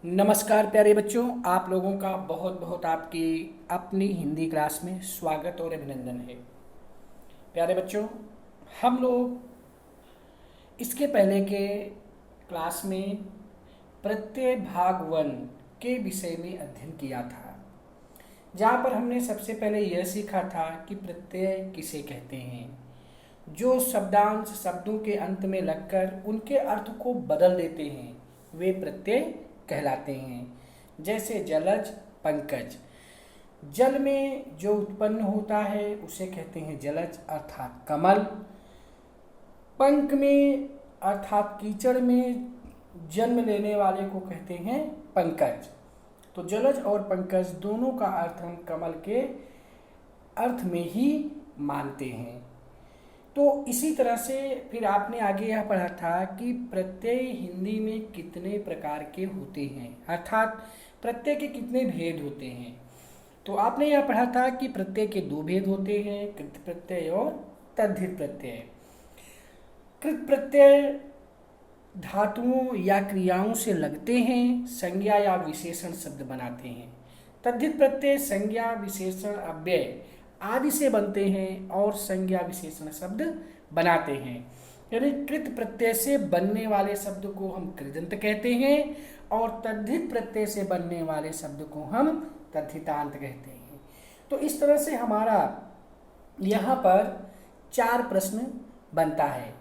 नमस्कार प्यारे बच्चों, आप लोगों का बहुत बहुत आपकी अपनी हिंदी क्लास में स्वागत और अभिनंदन है। प्यारे बच्चों, हम लोग इसके पहले के क्लास में प्रत्यय भाग 1 के विषय में अध्ययन किया था, जहाँ पर हमने सबसे पहले यह सीखा था कि प्रत्यय किसे कहते हैं। जो शब्दांश शब्दों के अंत में लगकर उनके अर्थ को बदल देते हैं वे प्रत्यय कहलाते हैं। जैसे जलज, पंकज। जल में जो उत्पन्न होता है उसे कहते हैं जलज अर्थात कमल। पंक में अर्थात कीचड़ में जन्म लेने वाले को कहते हैं पंकज। तो जलज और पंकज दोनों का अर्थ हम कमल के अर्थ में ही मानते हैं। तो इसी तरह से फिर आपने आगे यह पढ़ा था कि प्रत्यय हिंदी में कितने प्रकार के होते हैं, अर्थात प्रत्यय के कितने भेद होते हैं। तो आपने यह पढ़ा था कि प्रत्यय के 2 भेद होते हैं, कृत प्रत्यय और तद्धित प्रत्यय। कृत प्रत्यय धातुओं या क्रियाओं से लगते हैं, संज्ञा या विशेषण शब्द बनाते हैं। तद्धित प्रत्यय संज्ञा, विशेषण, अव्यय आदि से बनते हैं और संज्ञा विशेषण शब्द बनाते हैं। यानी कृत प्रत्यय से बनने वाले शब्द को हम कृदंत कहते हैं और तद्धित प्रत्यय से बनने वाले शब्द को हम तद्धितांत कहते हैं। तो इस तरह से हमारा यहाँ पर 4 प्रश्न बनता है।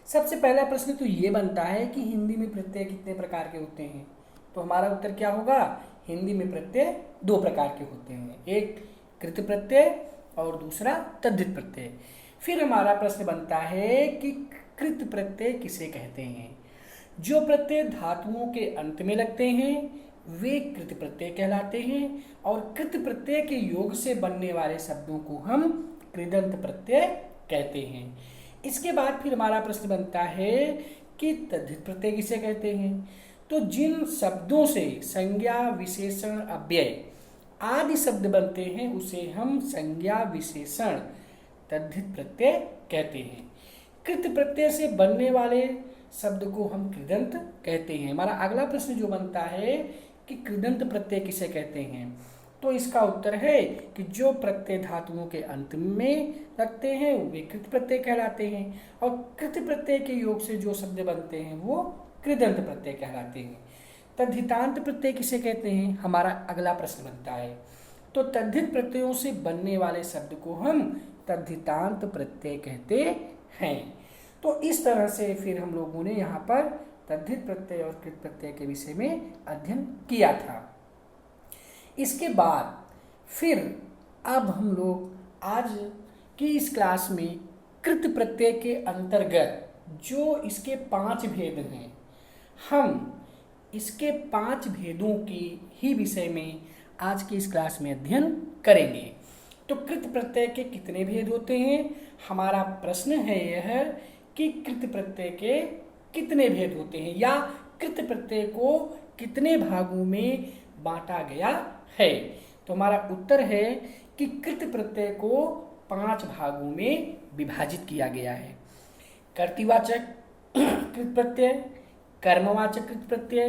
सबसे पहला प्रश्न तो ये बनता है कि हिंदी में प्रत्यय कितने प्रकार के होते हैं। तो हमारा उत्तर क्या होगा? हिंदी में प्रत्यय 2 प्रकार के होते हैं, एक कृत प्रत्यय और दूसरा तद्धित प्रत्यय। फिर हमारा प्रश्न बनता है कि कृत प्रत्यय किसे कहते हैं। जो प्रत्यय धातुओं के अंत में लगते हैं वे कृत प्रत्यय कहलाते हैं और कृत प्रत्यय के योग से बनने वाले शब्दों को हम कृदंत प्रत्यय कहते हैं। इसके बाद फिर हमारा प्रश्न बनता है कि तद्धित प्रत्यय किसे कहते हैं। तो जिन शब्दों से संज्ञा, विशेषण, अव्यय आदि शब्द बनते हैं उसे हम संज्ञा, विशेषण, तद्धित प्रत्यय कहते हैं। कृत प्रत्यय से बनने वाले शब्द को हम कृदंत कहते हैं। हमारा अगला प्रश्न जो बनता है कि कृदंत प्रत्यय किसे कहते हैं, तो इसका उत्तर है कि जो प्रत्यय धातुओं के अंत में लगते हैं वे कृत प्रत्यय कहलाते हैं और कृत प्रत्यय के योग से जो शब्द बनते हैं वो कृदंत प्रत्यय कहलाते हैं। तद्धितांत प्रत्यय किसे कहते हैं, हमारा अगला प्रश्न बनता है। तो तद्धित प्रत्ययों से बनने वाले शब्द को हम तद्धितांत प्रत्यय कहते हैं। तो इस तरह से फिर हम लोगों ने यहाँ पर तद्धित प्रत्यय और कृत प्रत्यय के विषय में अध्ययन किया था। इसके बाद फिर अब हम लोग आज की इस क्लास में कृत प्रत्यय के अंतर्गत जो इसके 5 भेद हैं, हम इसके 5 भेदों की ही विषय में आज की इस क्लास में अध्ययन करेंगे। तो कृत प्रत्यय के कितने भेद होते हैं, हमारा प्रश्न है यह कि कृत प्रत्यय के कितने भेद होते हैं या कृत प्रत्यय को कितने भागों में बांटा गया है। तो हमारा उत्तर है कि कृत प्रत्यय को 5 भागों में विभाजित किया गया है। कर्तृवाचक कृत प्रत्यय, कर्मवाचक कृत प्रत्यय,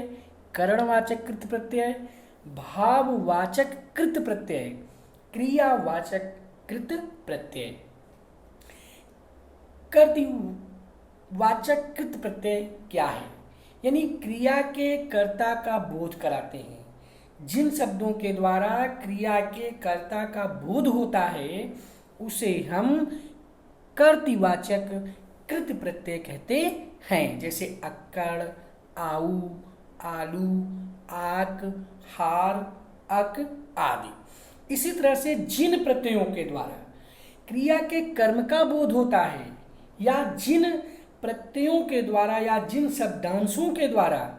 करणवाचक कृत प्रत्यय, भाववाचक कृत प्रत्यय, क्रियावाचक कृत प्रत्यय। कर्तृवाचक कृत प्रत्यय क्या है? यानी क्रिया के कर्ता का बोध कराते हैं। जिन शब्दों के द्वारा क्रिया के कर्ता का बोध होता है उसे हम कर्तृवाचक कृत प्रत्यय कहते हैं। जैसे अक्कड़, आऊ, आलू, आक, हार, अक आदि। इसी तरह से जिन प्रत्ययों के द्वारा क्रिया के कर्म का बोध होता है या जिन प्रत्ययों के द्वारा या जिन शब्दांशों के द्वारा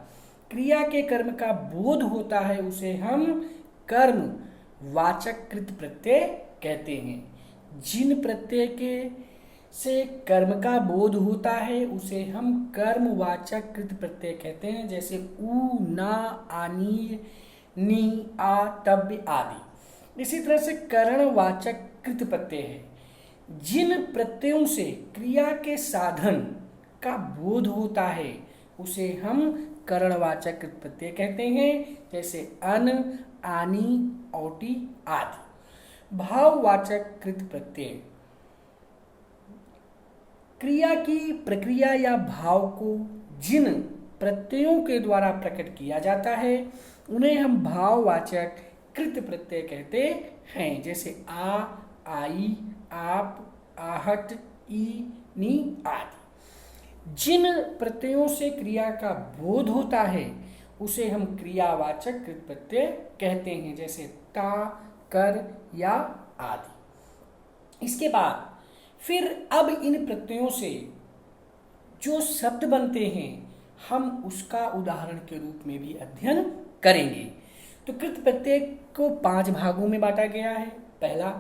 क्रिया के कर्म का बोध होता है उसे हम कर्म वाचक कृत प्रत्यय कहते हैं। जिन प्रत्यय के से कर्म का बोध होता है उसे हम कर्मवाचक कृत प्रत्यय कहते हैं। जैसे ऊ, ना, आनी, नी, आ, तब्य आदि। इसी तरह से करणवाचक कृत प्रत्यय है। जिन प्रत्ययों से क्रिया के साधन का बोध होता है उसे हम करणवाचक कृत प्रत्यय कहते हैं, जैसे अन, आनी, औटी आदि। भाववाचक कृत प्रत्यय क्रिया की प्रक्रिया या भाव को जिन प्रत्ययों के द्वारा प्रकट किया जाता है उन्हें हम भाववाचक कृत प्रत्यय कहते हैं, जैसे आ, आई, आप, आहट, ई, नी आदि। जिन प्रत्ययों से क्रिया का बोध होता है उसे हम क्रियावाचक कृत प्रत्यय कहते हैं, जैसे ता, कर या आदि। इसके बाद फिर अब इन प्रत्ययों से जो शब्द बनते हैं हम उसका उदाहरण के रूप में भी अध्ययन करेंगे। तो कृत प्रत्यय को 5 भागों में बांटा गया है। पहला,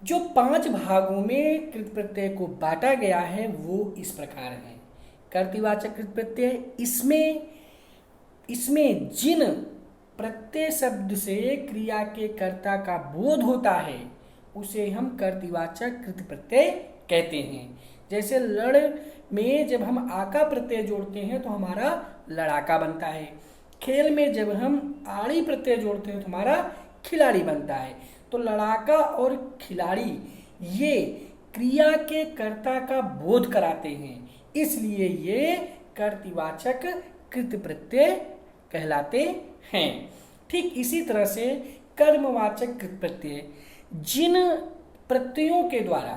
जो 5 भागों में कृत प्रत्यय को बांटा गया है वो इस प्रकार है। कर्तृवाचक कृत प्रत्यय, इसमें जिन प्रत्यय शब्द से क्रिया के कर्ता का बोध होता है उसे हम कर्तृवाचक कृत प्रत्यय कहते हैं। जैसे लड़ में जब हम आका प्रत्यय जोड़ते हैं तो हमारा लड़ाका बनता है। खेल में जब हम आड़ी प्रत्यय जोड़ते हैं तो हमारा खिलाड़ी बनता है। तो लड़ाका और खिलाड़ी ये क्रिया के कर्ता का बोध कराते हैं, इसलिए ये कर्तृवाचक कृत प्रत्यय कहलाते हैं। ठीक इसी तरह से कर्मवाचक कृत प्रत्यय, जिन प्रत्ययों के द्वारा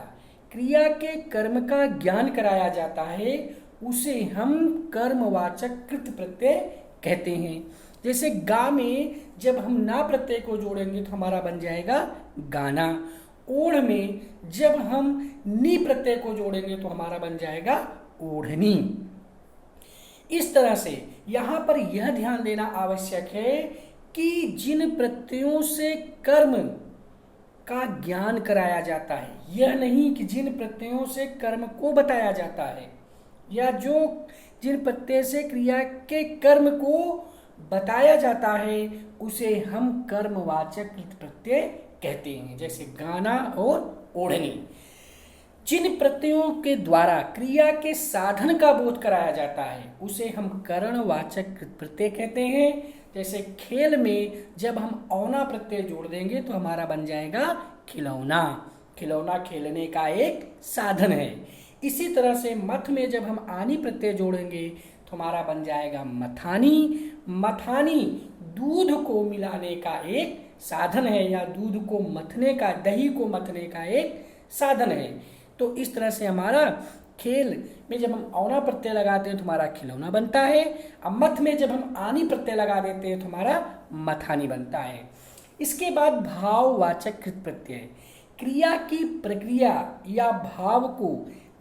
क्रिया के कर्म का ज्ञान कराया जाता है उसे हम कर्मवाचक कृत प्रत्यय कहते हैं। जैसे गा में जब हम ना प्रत्यय को जोड़ेंगे तो हमारा बन जाएगा गाना। ओढ़ में जब हम नी प्रत्यय को जोड़ेंगे तो हमारा बन जाएगा ओढ़नी। इस तरह से यहाँ पर यह ध्यान देना आवश्यक है कि जिन प्रत्ययों से कर्म का ज्ञान कराया जाता है, यह नहीं कि जिन प्रत्ययों से कर्म को बताया जाता है या जिन प्रत्यय से क्रिया के कर्म को बताया जाता है उसे हम कर्मवाचक कृत प्रत्यय कहते हैं, जैसे गाना और ओढ़नी। जिन प्रत्ययों के द्वारा क्रिया के साधन का बोध कराया जाता है उसे हम करणवाचक कृत प्रत्यय कहते हैं। जैसे खेल में जब हम औना प्रत्यय जोड़ देंगे तो हमारा बन जाएगा खिलौना। खिलौना खेलने का एक साधन है। इसी तरह से मथ में जब हम आनी प्रत्यय जोड़ेंगे तो हमारा बन जाएगा मथानी। मथानी दूध को मिलाने का एक साधन है या दूध को मथने का, दही को मथने का एक साधन है। तो इस तरह से हमारा खेल में जब हम औना प्रत्यय लगाते हैं तो हमारा खिलौना बनता है। अब मथ में जब हम आनी प्रत्यय लगा देते हैं तो हमारा मथानी बनता है। इसके बाद भाववाचक कृत प्रत्यय, क्रिया की प्रक्रिया या भाव को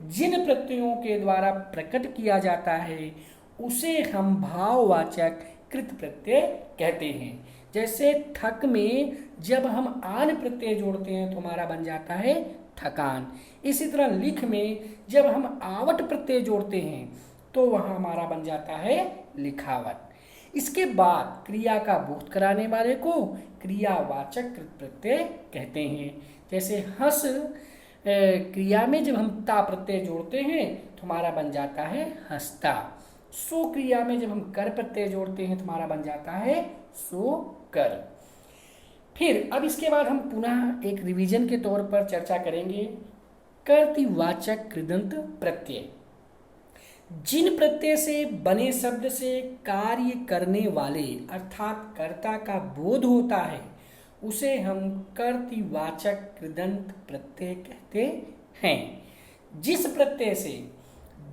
जिन प्रत्ययों के द्वारा प्रकट किया जाता है उसे हम भाववाचक कृत प्रत्यय कहते हैं। जैसे थक में जब हम आन प्रत्यय जोड़ते हैं तो हमारा बन जाता है थकान। इसी तरह लिख में जब हम आवट प्रत्यय जोड़ते हैं तो वहाँ हमारा बन जाता है लिखावट। इसके बाद क्रिया का बोध कराने वाले को क्रियावाचक कृत प्रत्यय कहते हैं। जैसे हंस क्रिया में जब हम ता प्रत्यय जोड़ते हैं तो हमारा बन जाता है हंसता। सो क्रिया में जब हम कर प्रत्यय जोड़ते हैं तो हमारा बन जाता है सो कर। फिर अब इसके बाद हम पुनः एक रिवीजन के तौर पर चर्चा करेंगे कर्तृवाचक कृदंत प्रत्यय। जिन प्रत्यय से बने शब्द से कार्य करने वाले अर्थात कर्ता का बोध होता है उसे हम कर्तृवाचक कृदंत प्रत्यय कहते हैं। जिस प्रत्यय से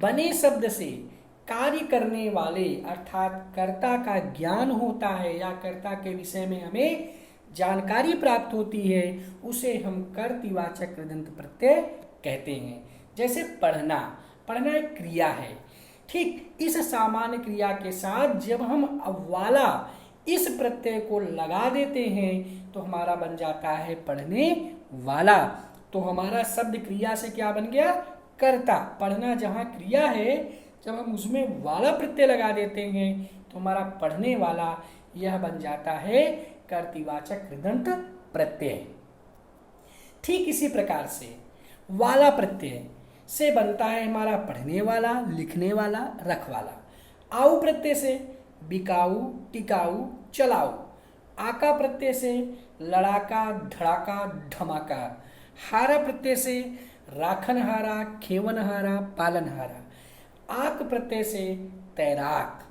बने शब्द से कार्य करने वाले अर्थात कर्ता का ज्ञान होता है या कर्ता के विषय में हमें जानकारी प्राप्त होती है उसे हम कर्तृवाचक कृदंत प्रत्यय कहते हैं। जैसे पढ़ना, पढ़ना एक क्रिया है। ठीक इस सामान्य क्रिया के साथ जब हम वाला इस प्रत्यय को लगा देते हैं तो हमारा बन जाता है पढ़ने वाला। तो हमारा शब्द क्रिया से क्या बन गया? कर्ता। पढ़ना जहाँ क्रिया है जब हम उसमें वाला प्रत्यय लगा देते हैं तो हमारा पढ़ने वाला यह बन जाता है कर्तृवाचक कृदंत प्रत्यय। ठीक इसी प्रकार से वाला प्रत्यय से बनता है हमारा पढ़ने वाला, लिखने वाला, रखवाला। आऊ प्रत्यय से बिकाऊ, टिकाऊ, चलाऊ। आका प्रत्यय से लड़ाका, धड़ाका, धमाका। हारा प्रत्यय से राखनहारा, खेवनहारा, पालनहारा। आक प्रत्यय से तैराक।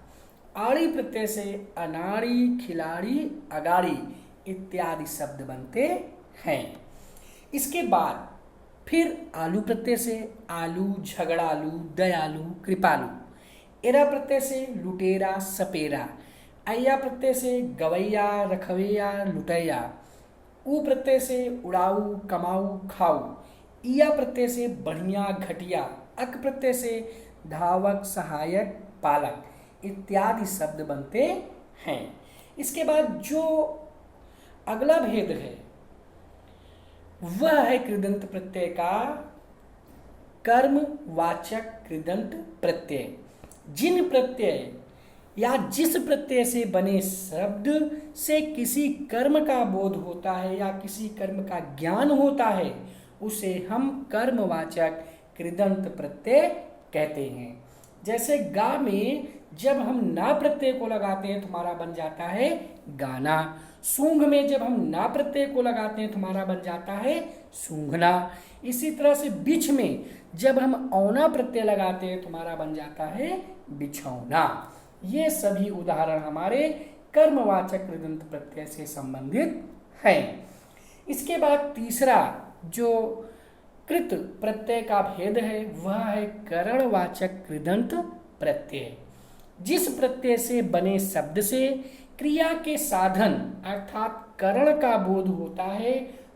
आड़ी प्रत्यय से अनाड़ी, खिलाड़ी, अगाड़ी इत्यादि शब्द बनते हैं। इसके बाद फिर आलू प्रत्यय से आलू, झगड़ालू, दयालु, कृपालु। एरा प्रत्यय से लुटेरा, सपेरा। अय्या प्रत्यय से गवैया, रखवैया, लुटैया। ऊ प्रत्यय से उड़ाऊ, कमाऊ, खाऊ। ईया प्रत्यय से बढ़िया, घटिया। अक प्रत्यय से धावक, सहायक, पालक इत्यादि शब्द बनते हैं। इसके बाद जो अगला भेद है वह है कृदंत प्रत्यय का कर्मवाचक कृदंत प्रत्यय। जिन प्रत्यय या जिस प्रत्यय से बने शब्द से किसी कर्म का बोध होता है या किसी कर्म का ज्ञान होता है उसे हम कर्मवाचक कृदंत प्रत्यय कहते हैं। जैसे गा में जब हम ना प्रत्यय को लगाते हैं तो हमारा बन जाता है गाना। सूंघ में जब हम ना प्रत्यय को लगाते हैं तो हमारा बन जाता है सूंघना। इसी तरह से बिछ में जब हम औना प्रत्यय लगाते हैं तो हमारा बन जाता है बिछौना। ये सभी उदाहरण हमारे कर्मवाचक कृदंत प्रत्यय से संबंधित हैं। इसके बाद तीसरा जो कृत प्रत्यय का भेद है वह है करणवाचक कृदंत प्रत्यय। जिस प्रत्यय से बने शब्द से क्रिया के साधन अर्थात करण का बोध होता है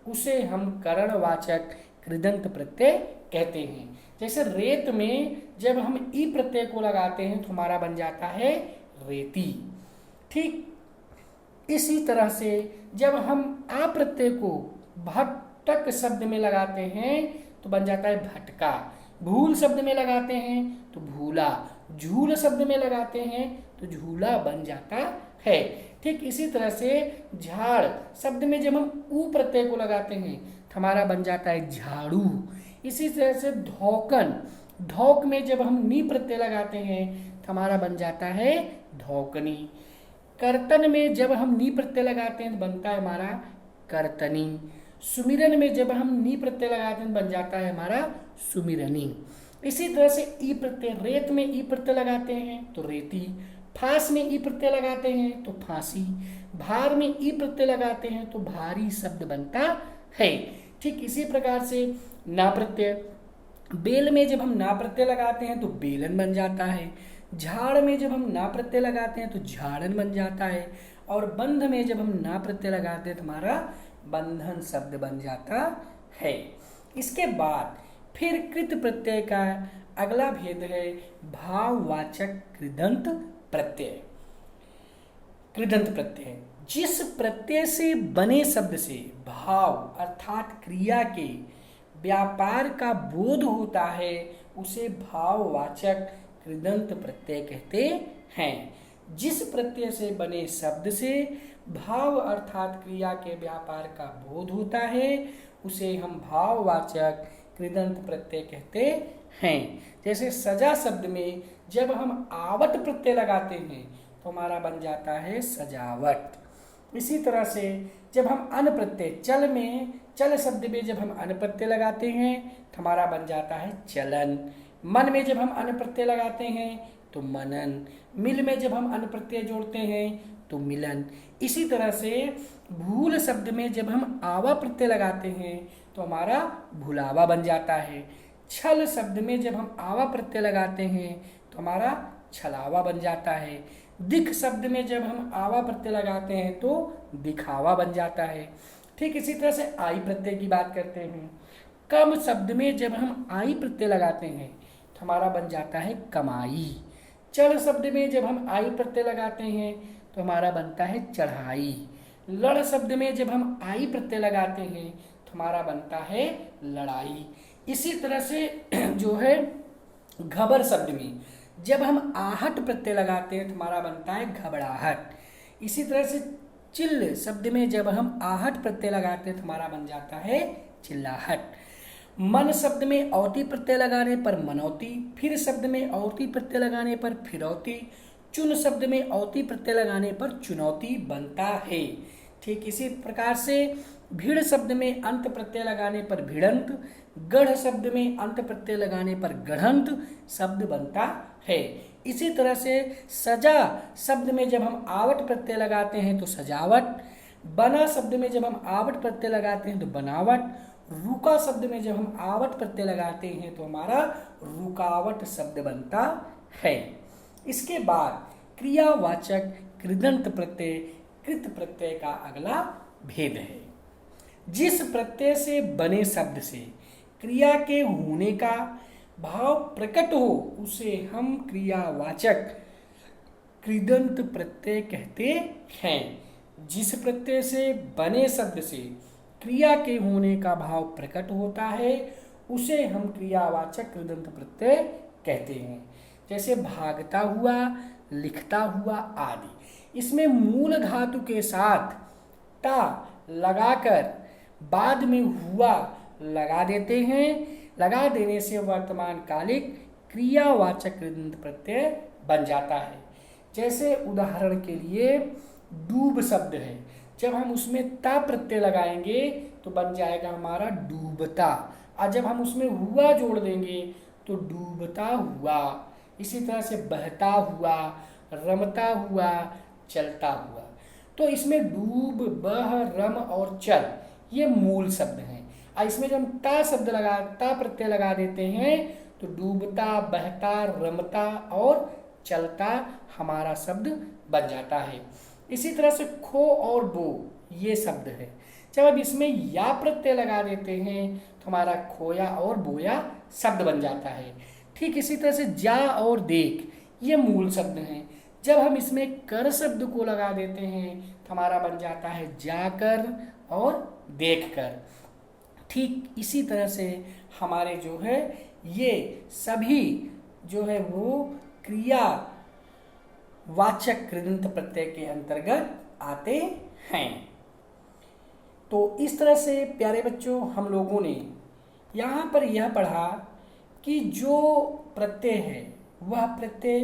उसे हम करणवाचक कृदंत प्रत्यय कहते हैं। जैसे रेत में जब हम ई प्रत्यय को लगाते हैं तो हमारा बन जाता है रेती। ठीक इसी तरह से जब हम आ प्रत्यय को भटक शब्द में लगाते हैं तो बन जाता है भटका। भूल शब्द में लगाते हैं तो भूला। झूल शब्द में लगाते हैं तो झूला बन जाता है। ठीक इसी तरह से झाड़ शब्द में जब हम ऊ प्रत्यय को लगाते हैं तो हमारा बन जाता है झाड़ू। इसी तरह से धौकन, धौक में जब हम नी प्रत्यय लगाते हैं तो हमारा बन जाता है धौकनी। कर्तन में जब हम नी प्रत्यय लगाते हैं तो बनता है हमारा कर्तनी। सुमिरन में जब हम नी प्रत्यय लगाते हैं तो बन जाता है हमारा सुमिरनी। इसी तरह से ई प्रत्यय, रेत में ई प्रत्यय लगाते हैं तो रेती। फांस में ई प्रत्यय लगाते हैं तो फांसी। भार में ई प्रत्यय लगाते हैं तो भारी शब्द बनता है। ठीक इसी प्रकार से ना प्रत्यय, बेल में जब हम ना प्रत्यय लगाते हैं तो बेलन बन जाता है। झाड़ में जब हम ना प्रत्यय लगाते हैं तो झाड़न बन जाता है। और बंध में जब हम ना प्रत्यय लगाते हैं तो हमारा बंधन शब्द बन जाता है। इसके बाद फिर कृत प्रत्यय का अगला भेद है भाववाचक कृदंत प्रत्यय। कृदंत प्रत्यय जिस प्रत्यय से बने शब्द से भाव अर्थात क्रिया के व्यापार का बोध होता है उसे भाववाचक कृदंत प्रत्यय कहते हैं। जिस प्रत्यय से बने शब्द से भाव अर्थात क्रिया के व्यापार का बोध होता है उसे हम भाववाचक कृदंत प्रत्यय कहते हैं। जैसे सजा शब्द में जब हम आवट प्रत्यय लगाते हैं तो हमारा बन जाता है सजावट। इसी तरह से जब हम अन प्रत्यय, चल में, चल शब्द में जब हम अन प्रत्यय लगाते हैं तो हमारा बन जाता है चलन। मन में जब हम अन प्रत्यय लगाते हैं तो मनन। मिल में जब हम अन प्रत्यय जोड़ते हैं तो मिलन। इसी तरह से भूल शब्द में जब हम आवा प्रत्यय लगाते हैं तो हमारा भुलावा बन जाता है। छल शब्द में जब हम आवा प्रत्यय लगाते हैं तो हमारा छलावा बन जाता है। दिख शब्द में जब हम आवा प्रत्यय लगाते हैं तो दिखावा बन जाता है। ठीक इसी तरह से आई प्रत्यय की बात करते हैं। कम शब्द में जब हम आई प्रत्यय लगाते हैं तो हमारा बन जाता है कमाई। चढ़ शब्द में जब हम आई प्रत्यय लगाते हैं तो हमारा बनता है चढ़ाई। लड़ शब्द में जब हम आई प्रत्यय लगाते हैं तो हमारा बनता है लड़ाई। इसी तरह से जो है घबर शब्द में जब हम आहट प्रत्यय लगाते हैं तो हमारा बनता है घबराहट। इसी तरह से चिल्ल शब्द में जब हम आहट प्रत्यय लगाते हैं तो हमारा बन जाता है चिल्लाहट। मन शब्द में औती प्रत्यय लगाने पर मनौती, फिर शब्द में औती प्रत्यय लगाने पर फिरौती, चुन शब्द में औती प्रत्यय लगाने पर चुनौती बनता है। ठीक इसी प्रकार से भीड़ शब्द में अंत प्रत्यय लगाने पर भिड़ंत, गढ़ शब्द में अंत प्रत्यय लगाने पर गढ़ंत शब्द बनता है। इसी तरह से सजा शब्द में जब हम आवट प्रत्यय लगाते हैं तो सजावट, बना शब्द में जब हम आवट प्रत्यय लगाते हैं तो बनावट, रुका शब्द में जब हम आवट प्रत्यय लगाते हैं तो हमारा रुकावट शब्द बनता है। इसके बाद क्रियावाचक कृदंत प्रत्यय कृत प्रत्यय का अगला भेद है। जिस प्रत्यय से बने शब्द से क्रिया के होने का भाव प्रकट हो उसे हम क्रियावाचक कृदंत प्रत्यय कहते हैं। जिस प्रत्यय से बने शब्द से क्रिया के होने का भाव प्रकट होता है उसे हम क्रियावाचक कृदंत प्रत्यय कहते हैं। जैसे भागता हुआ, लिखता हुआ आदि। इसमें मूल धातु के साथ ता लगाकर बाद में हुआ लगा देते हैं। लगा देने से वर्तमान कालिक क्रियावाचक कृदंत प्रत्यय बन जाता है। जैसे उदाहरण के लिए डूब शब्द है, जब हम उसमें ता प्रत्यय लगाएंगे तो बन जाएगा हमारा डूबता, और जब हम उसमें हुआ जोड़ देंगे तो डूबता हुआ। इसी तरह से बहता हुआ, रमता हुआ, चलता हुआ। तो इसमें डूब, बह, रम और चल ये मूल शब्द हैं। और इसमें जब हम ता प्रत्यय लगा देते हैं तो डूबता, बहता, रमता और चलता हमारा शब्द बन जाता है। इसी तरह से खो और बो ये शब्द है, जब अब इसमें या प्रत्यय लगा देते हैं तो हमारा खोया और बोया शब्द बन जाता है। ठीक इसी तरह से जा और देख ये मूल शब्द हैं, जब हम इसमें कर शब्द को लगा देते हैं तो हमारा बन जाता है जाकर और देखकर। ठीक इसी तरह से हमारे जो है ये सभी जो है वो क्रिया वाचक कृदंत प्रत्यय के अंतर्गत आते हैं। तो इस तरह से प्यारे बच्चों हम लोगों ने यहाँ पर यह पढ़ा कि जो प्रत्यय है वह प्रत्यय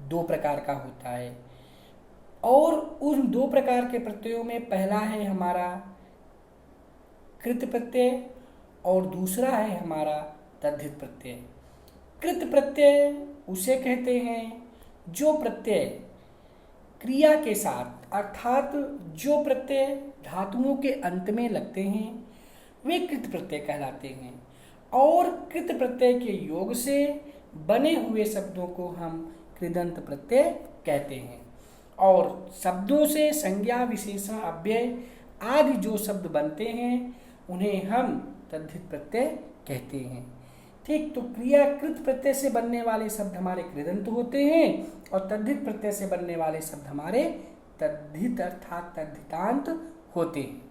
दो प्रकार का होता है, और उन दो प्रकार के प्रत्ययों में पहला है हमारा कृत प्रत्यय और दूसरा है हमारा तद्धित प्रत्यय। कृत प्रत्यय उसे कहते हैं जो प्रत्यय क्रिया के साथ अर्थात जो प्रत्यय धातुओं के अंत में लगते हैं वे कृत प्रत्यय कहलाते हैं, और कृत प्रत्यय के योग से बने हुए शब्दों को हम कृदंत प्रत्यय कहते हैं। और शब्दों से संज्ञा, विशेषण, अव्यय आदि जो शब्द बनते हैं उन्हें हम तद्धित प्रत्यय कहते हैं। ठीक, तो क्रियाकृत प्रत्यय से बनने वाले शब्द हमारे कृदंत होते हैं और तद्धित प्रत्यय से बनने वाले शब्द हमारे तद्धित अर्थात तद्धितांत होते हैं।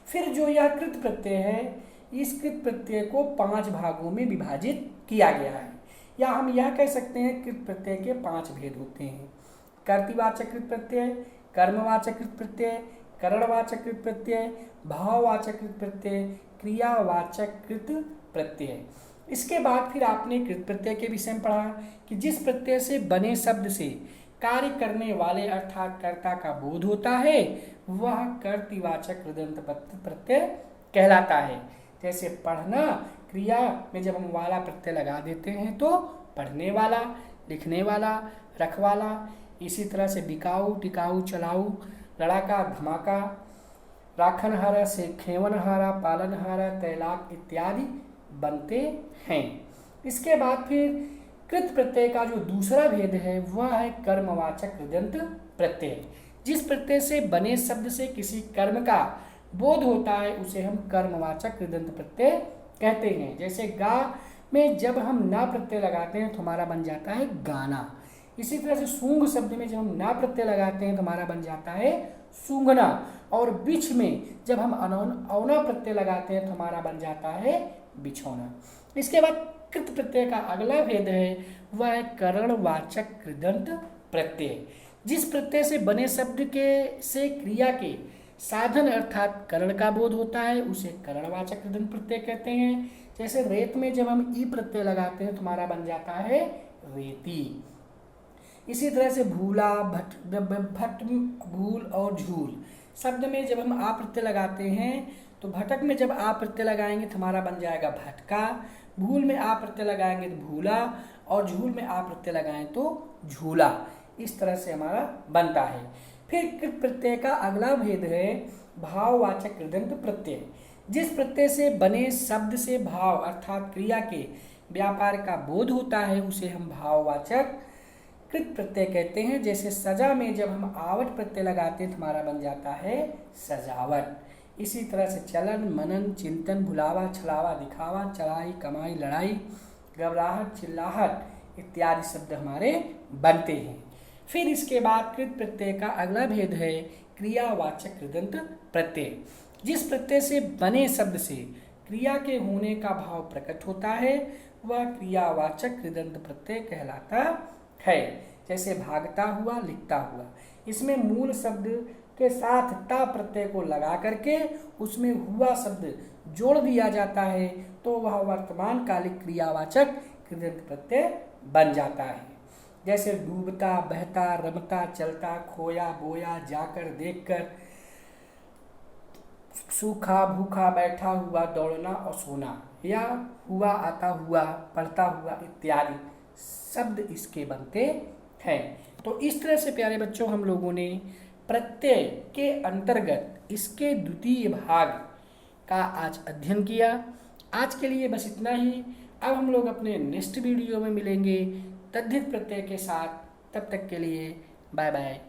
फिर जो यह कृत प्रत्यय है, इस कृत प्रत्यय को 5 भागों में विभाजित किया गया है, या हम यह कह सकते हैं कृत प्रत्यय के 5 भेद होते हैं। कर्तृवाचक कृत प्रत्यय, कर्मवाचक कृत प्रत्यय, करणवाचक कृत प्रत्यय, भाववाचक कृत प्रत्यय, क्रियावाचक कृत प्रत्यय। इसके बाद फिर आपने कृत प्रत्यय के विषय में पढ़ा कि जिस प्रत्यय से बने शब्द से कार्य करने वाले अर्थात कर्ता का बोध होता है वह कर्तृवाचक कृदंत प्रत्यय कहलाता है। जैसे पढ़ना क्रिया में जब हम वाला प्रत्यय लगा देते हैं तो पढ़ने वाला, लिखने वाला, रखवाला। इसी तरह से बिकाऊ, टिकाऊ, चलाऊ, लड़ाका, धमाका, राखनहारा से खेवनहारा, पालनहारा, तैलाक इत्यादि बनते हैं। इसके बाद फिर कृत प्रत्यय का जो दूसरा भेद है वह है कर्मवाचक कृदंत प्रत्यय। जिस प्रत्यय से बने शब्द से किसी कर्म का बोध होता है उसे हम कर्मवाचक कृदंत प्रत्यय कहते हैं। जैसे गा में जब हम ना प्रत्यय लगाते हैं तो हमारा बन जाता है गाना। इसी तरह से सूंघ शब्द में जब हम ना प्रत्यय लगाते हैं तो हमारा बन जाता है सूंघना, और बिछ में जब हम औना प्रत्यय लगाते हैं तो हमारा बन जाता है बिछौना। इसके बाद कृत प्रत्यय का अगला भेद है वह है करणवाचक कृदंत प्रत्यय। जिस प्रत्यय से बने शब्द के से क्रिया के साधन अर्थात करण का बोध होता है उसे करणवाचक कृदंत प्रत्यय कहते हैं। जैसे रेत में जब हम ई प्रत्यय लगाते हैं तो हमारा बन जाता है रेती। इसी तरह से भूला, भट, भट, भूल और झूल शब्द में जब हम आ प्रत्यय लगाते हैं तो भटक में जब आ प्रत्यय लगाएंगे तो हमारा बन जाएगा भटका, भूल में आ प्रत्यय लगाएंगे तो भूला और झूल में आ प्रत्यय लगाएं तो झूला। इस तरह से हमारा बनता है। फिर कृत प्रत्यय का अगला भेद है भाववाचक कृदंत प्रत्यय। जिस प्रत्यय से बने शब्द से भाव अर्थात क्रिया के व्यापार का बोध होता है उसे हम भाववाचक कृत प्रत्यय कहते हैं। जैसे सजा में जब हम आवट प्रत्यय लगाते हैं तो हमारा बन जाता है सजावट। इसी तरह से चलन, मनन, चिंतन, भुलावा, छलावा, दिखावा, चढ़ाई, कमाई, लड़ाई, घबराहट, चिल्लाहट इत्यादि शब्द हमारे बनते हैं। फिर इसके बाद कृत प्रत्यय का अगला भेद है क्रियावाचक कृदंत प्रत्यय। जिस प्रत्यय से बने शब्द से क्रिया के होने का भाव प्रकट होता है वह क्रियावाचक कृदंत प्रत्यय कहलाता है। जैसे भागता हुआ, लिखता हुआ, इसमें मूल शब्द के साथ ता प्रत्यय को लगा करके उसमें हुआ शब्द जोड़ दिया जाता है तो वह वर्तमान कालिक क्रियावाचक कृदंत प्रत्यय बन जाता है। जैसे डूबता, बहता, रमता, चलता, खोया, बोया, जाकर, देखकर, सूखा, भूखा, बैठा हुआ, दौड़ना और सोना, या हुआ, आता हुआ, पढ़ता हुआ इत्यादि शब्द इसके बनते हैं। तो इस तरह से प्यारे बच्चों हम लोगों ने प्रत्यय के अंतर्गत इसके द्वितीय भाग का आज अध्ययन किया। आज के लिए बस इतना ही। अब हम लोग अपने नेक्स्ट वीडियो में मिलेंगे तद्धित प्रत्यय के साथ। तब तक के लिए बाय बाय।